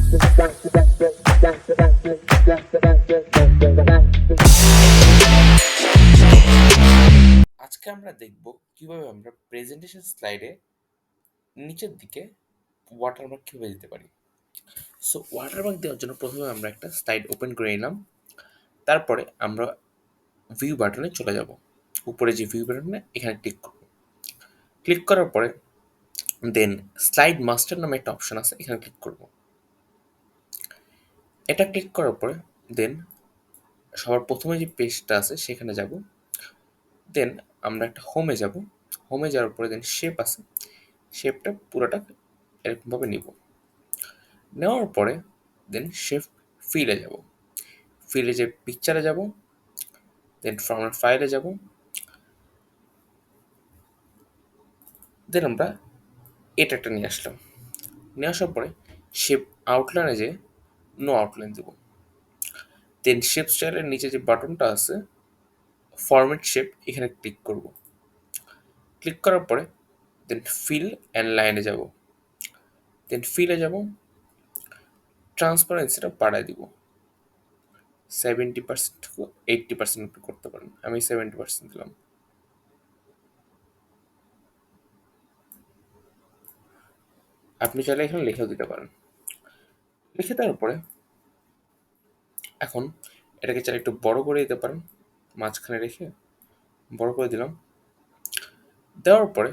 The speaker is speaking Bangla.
আজকে আমরা দেখব কিভাবে আমরা প্রেজেন্টেশন স্লাইডে নিচের দিকে ওয়াটারমার্ক কিভাবে দিতে পারি। সো ওয়াটারমার্ক দেওয়ার জন্য প্রথমে আমরা একটা স্লাইড ওপেন করে নিলাম। তারপরে আমরা ভিউ বাটনে চলে যাব। উপরে যে ভিউ বাটনে এখানে ক্লিক করব। ক্লিক করার পরে দেন স্লাইড মাস্টার নামে একটা অপশন আছে, এখানে ক্লিক করব। এটা ক্লিক করার পরে দেন সবার প্রথমে যে পেজটা আছে সেখানে যাব। দেন আমরা একটা হোমে যাব। হোমে যাওয়ার পরে দেন শেপ আছে, শেপটা পুরোটা এরকমভাবে নিব। নেওয়ার পরে দেন শেপ ফিলে যাব। ফিলে যে পিকচারে যাব, দেন ফর্মেট ফাইলে যাব। দেন আমরা এটা একটা নিয়ে আসলাম। নিয়ে আসার পরে শেপ আউটলাইনে যে নো আউটলাইন দেব। দেন শেপ স্টাইলের নিচে যে বাটনটা আছে ফরম্যাট শেপ, এখানে ক্লিক করব। ক্লিক করার পরে দেন ফিল অ্যান্ড লাইনে যাব। দেন ফিলে যাব, ট্রান্সপারেন্সিটা বাড়ায় দিব। 70% থেকে 80% করতে পারেন, আমি 70% দিলাম। আপনি চাইলে এখানে লিখেও দিতে পারেন। লিখে দেওয়ার পরে এখন এটাকে চাইলে একটু বড় করে দিতে পারেন, মাঝখানে রেখে বড় করে দিলাম। দেওয়ার পরে